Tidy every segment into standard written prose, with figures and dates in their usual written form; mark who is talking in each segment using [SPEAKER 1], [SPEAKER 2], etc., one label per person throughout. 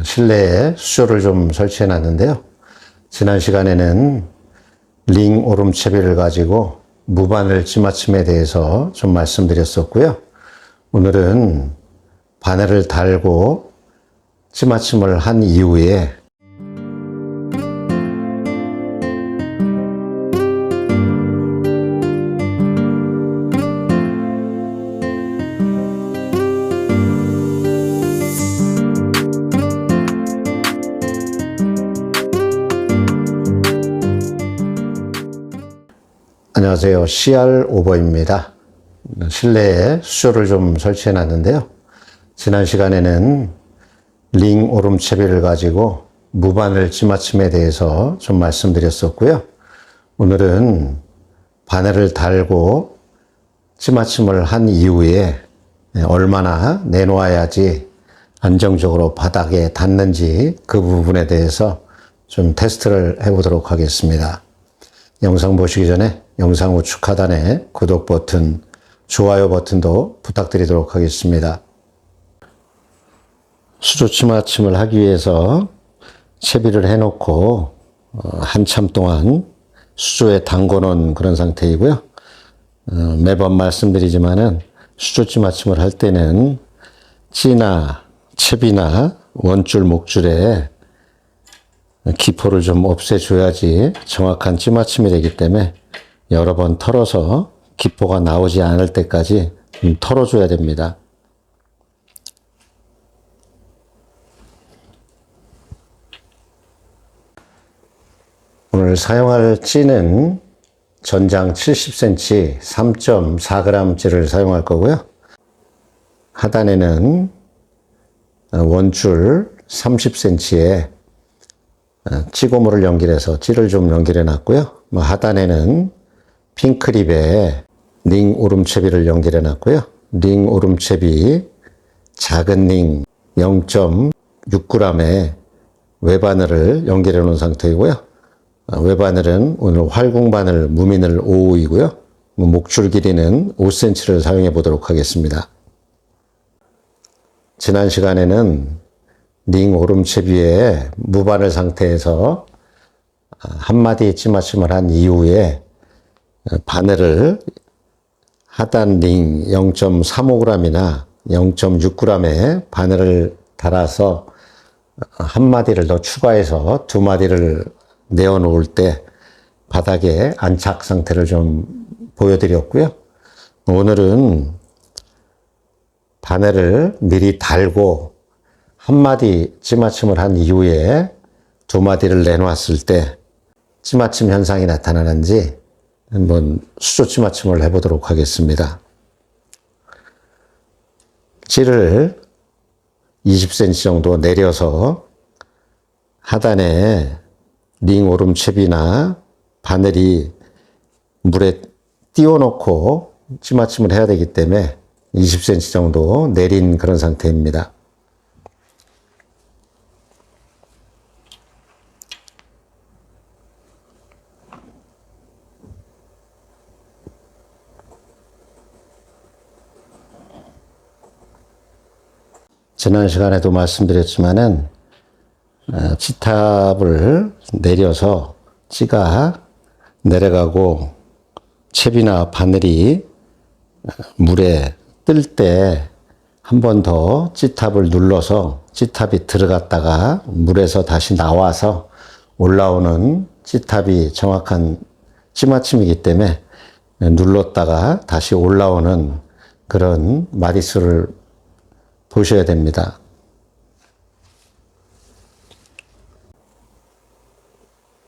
[SPEAKER 1] 실내에 수조를 좀 설치해 놨는데요. 지난 시간에는 링 오름채비를 가지고 무바늘 찌맞춤에 대해서 좀 말씀드렸었고요. 오늘은 바늘을 달고 찌맞춤을 한 이후에 안녕하세요. CR 오버입니다. 실내에 수조를 좀 설치해 놨는데요. 지난 시간에는 링 오름채비를 가지고 무바늘 찌맞춤에 대해서 좀 말씀드렸었고요. 오늘은 바늘을 달고 찌맞춤을 한 이후에 얼마나 내놓아야지 안정적으로 바닥에 닿는지 그 부분에 대해서 좀 테스트를 해보도록 하겠습니다. 영상 보시기 전에 영상 우측 하단에 구독 버튼, 좋아요 버튼도 부탁드리도록 하겠습니다. 수조 찌맞춤을 하기 위해서 채비를 해놓고 한참 동안 수조에 담궈 놓은 그런 상태이고요. 매번 말씀드리지만은 수조 찌맞춤을 할 때는 찌나 채비나 원줄, 목줄에 기포를 좀 없애줘야지 정확한 찌맞춤이 되기 때문에 여러 번 털어서 기포가 나오지 않을 때까지 털어줘야 됩니다. 오늘 사용할 찌는 전장 70cm 3.4g 찌를 사용할 거고요. 하단에는 원줄 30cm에 찌고무를 연결해서 찌를 좀 연결해 놨고요. 하단에는 핑크립에 링 오름채비를 연결해 놨고요. 링 오름채비 작은 링 0.6g의 외바늘을 연결해 놓은 상태이고요. 외바늘은 오늘 활궁바늘 무민을 5호이고요. 목줄 길이는 5cm를 사용해 보도록 하겠습니다. 지난 시간에는 링 오름채비에 무바늘 상태에서 한 마디 찌맞춤을 한 이후에 바늘을 하단 링 0.35g이나 0.6g의 바늘을 달아서 한 마디를 더 추가해서 두 마디를 내어 놓을 때 바닥에 안착 상태를 좀 보여드렸고요. 오늘은 바늘을 미리 달고 한 마디 찌맞춤을 한 이후에 두 마디를 내놓았을 때 찌맞춤 현상이 나타나는지 한번 수조 찌맞춤을 해보도록 하겠습니다. 찌를 20cm 정도 내려서 하단에 링 오름채비나 바늘이 물에 띄워놓고 찌맞춤을 해야 되기 때문에 20cm 정도 내린 그런 상태입니다. 지난 시간에도 말씀드렸지만은 찌탑을 내려서 찌가 내려가고 채비나 바늘이 물에 뜰 때 한 번 더 찌탑을 눌러서 찌탑이 들어갔다가 물에서 다시 나와서 올라오는 찌탑이 정확한 찌맞춤이기 때문에 눌렀다가 다시 올라오는 그런 마디수를 보셔야 됩니다.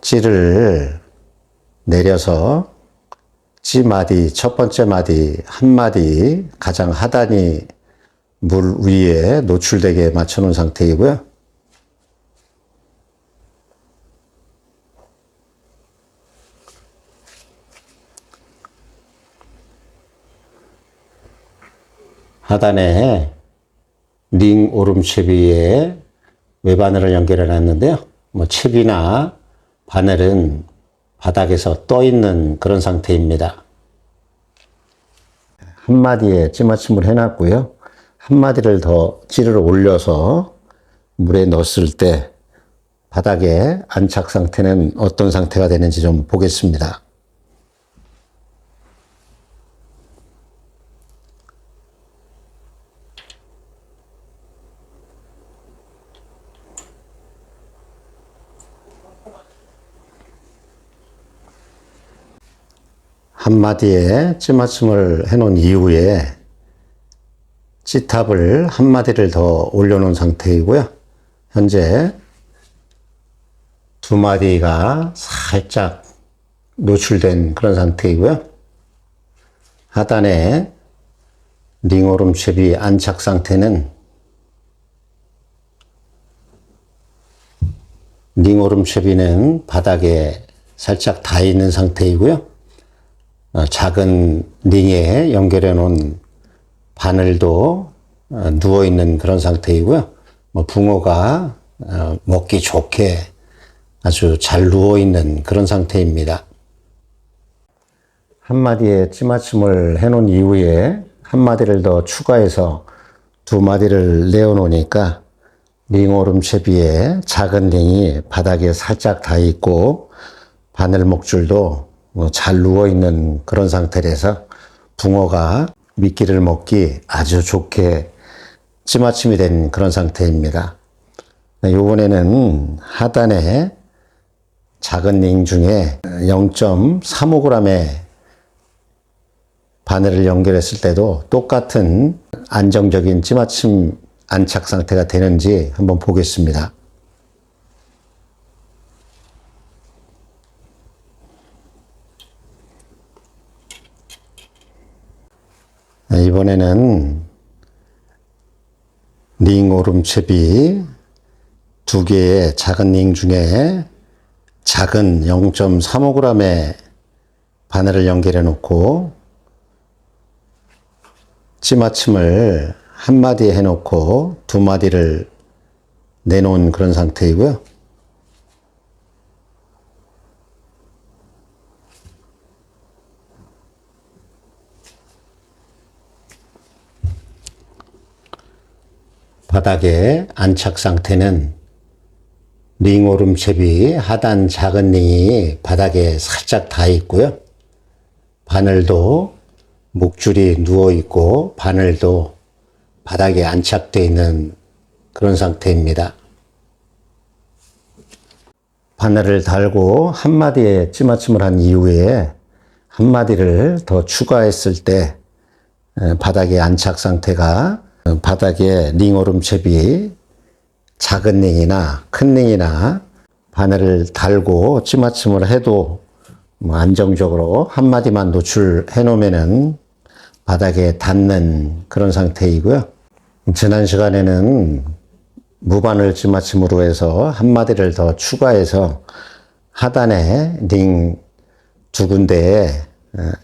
[SPEAKER 1] 찌를 내려서 찌 마디, 첫 번째 마디, 한 마디 가장 하단이 물 위에 노출되게 맞춰 놓은 상태이고요. 하단에 링 오름채비에 외바늘을 연결해 놨는데요. 채비나 바늘은 바닥에서 떠 있는 그런 상태입니다. 한 마디에 찌맞춤을 해놨고요. 한 마디를 더 찌를 올려서 물에 넣었을 때 바닥의 안착 상태는 어떤 상태가 되는지 좀 보겠습니다. 한 마디에 찌맞춤을 해놓은 이후에 찌탑을 한 마디를 더 올려놓은 상태이고요. 현재 두 마디가 살짝 노출된 그런 상태이고요. 하단에 링오름채비 안착 상태는 링오름채비는 바닥에 살짝 닿아 있는 상태이고요. 작은 링에 연결해 놓은 바늘도 누워 있는 그런 상태이고요. 붕어가 먹기 좋게 아주 잘 누워 있는 그런 상태입니다. 한 마디에 찌맞춤을 해 놓은 이후에 한 마디를 더 추가해서 두 마디를 내어 놓으니까 링오름채비에 작은 링이 바닥에 살짝 닿아 있고 바늘 목줄도 잘 누워 있는 그런 상태라서 붕어가 미끼를 먹기 아주 좋게 찌맞춤이 된 그런 상태입니다. 이번에는 하단에 작은 링 중에 0.35g의 바늘을 연결했을 때도 똑같은 안정적인 찌맞춤 안착 상태가 되는지 한번 보겠습니다. 이번에는 링 오름채비 두 개의 작은 링 중에 작은 0.35g의 바늘을 연결해 놓고 찌맞춤을 한 마디 해 놓고 두 마디를 내놓은 그런 상태이고요. 바닥의 안착 상태는 링 오름채비 하단 작은 링이 바닥에 살짝 닿아 있고요. 바늘도 목줄이 누워 있고 바늘도 바닥에 안착되어 있는 그런 상태입니다. 바늘을 달고 한 마디에 찌맞춤을 한 이후에 한 마디를 더 추가했을 때 바닥의 안착 상태가 바닥에 링 오름채비 작은 링이나 큰 링이나 바늘을 달고 찌맞춤을 해도 안정적으로 한 마디만 노출해 놓으면은 바닥에 닿는 그런 상태이고요. 지난 시간에는 무바늘 찌맞춤으로 해서 한 마디를 더 추가해서 하단에 링 두 군데에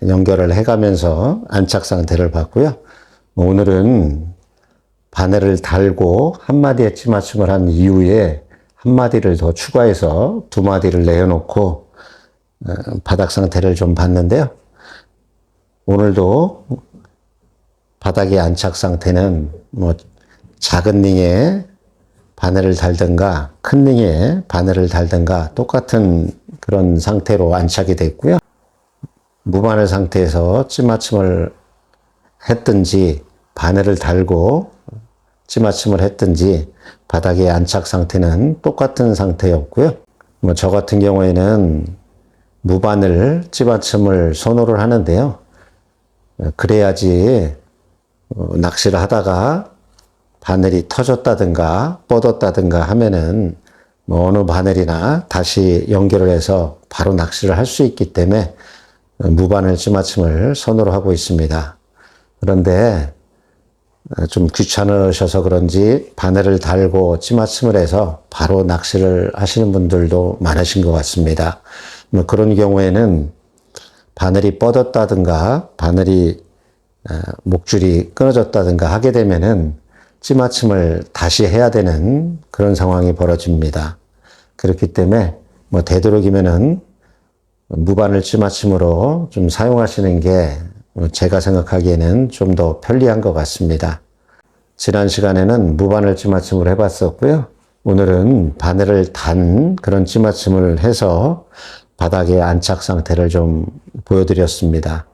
[SPEAKER 1] 연결을 해가면서 안착 상태를 봤고요. 오늘은 바늘을 달고 한 마디에 찌맞춤을 한 이후에 한 마디를 더 추가해서 두 마디를 내어놓고 바닥 상태를 좀 봤는데요. 오늘도 바닥의 안착 상태는 작은 링에 바늘을 달든가 큰 링에 바늘을 달든가 똑같은 그런 상태로 안착이 됐고요. 무바늘 상태에서 찌맞춤을 했든지 바늘을 달고 찌맞춤을 했든지 바닥의 안착 상태는 똑같은 상태였고요. 저 같은 경우에는 무바늘 찌맞춤을 선호를 하는데요. 그래야지 낚시를 하다가 바늘이 터졌다든가 뻗었다든가 하면은 어느 바늘이나 다시 연결을 해서 바로 낚시를 할 수 있기 때문에 무바늘 찌맞춤을 선호를 하고 있습니다. 그런데 좀 귀찮으셔서 그런지 바늘을 달고 찌맞춤을 해서 바로 낚시를 하시는 분들도 많으신 것 같습니다. 그런 경우에는 바늘이 뻗었다든가 바늘이 목줄이 끊어졌다든가 하게 되면은 찌맞춤을 다시 해야 되는 그런 상황이 벌어집니다. 그렇기 때문에 되도록이면은 무바늘 찌맞춤으로 좀 사용하시는 게 제가 생각하기에는 좀 더 편리한 것 같습니다. 지난 시간에는 무바늘 찌맞춤을 해봤었고요. 오늘은 바늘을 단 그런 찌맞춤을 해서 바닥의 안착 상태를 좀 보여드렸습니다.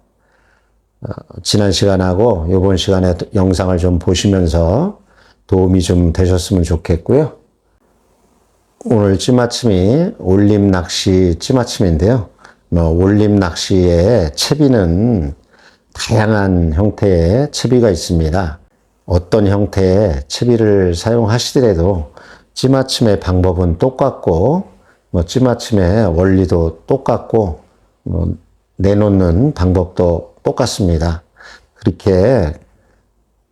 [SPEAKER 1] 지난 시간하고 이번 시간에 영상을 좀 보시면서 도움이 좀 되셨으면 좋겠고요. 오늘 찌맞춤이 올림 낚시 찌맞춤인데요. 올림 낚시의 채비는 다양한 형태의 채비가 있습니다. 어떤 형태의 채비를 사용하시더라도 찌맞춤의 방법은 똑같고 찌맞춤의 원리도 똑같고 내놓는 방법도 똑같습니다. 그렇게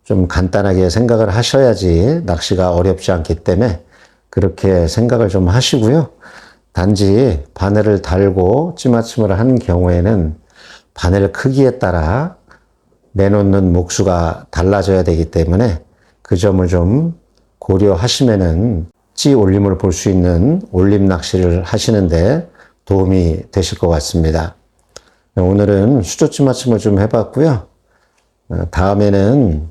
[SPEAKER 1] 좀 간단하게 생각을 하셔야지 낚시가 어렵지 않기 때문에 그렇게 생각을 좀 하시고요. 단지 바늘을 달고 찌맞춤을 한 경우에는 바늘 크기에 따라 내놓는 목수가 달라져야 되기 때문에 그 점을 좀 고려하시면은 찌 올림을 볼 수 있는 올림 낚시를 하시는데 도움이 되실 것 같습니다. 오늘은 수조 찌맞춤을 좀 해봤고요. 다음에는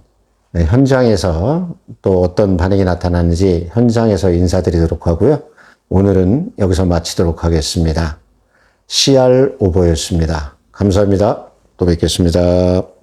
[SPEAKER 1] 현장에서 또 어떤 반응이 나타나는지 현장에서 인사드리도록 하고요. 오늘은 여기서 마치도록 하겠습니다. CR 오버였습니다. 감사합니다. 또 뵙겠습니다.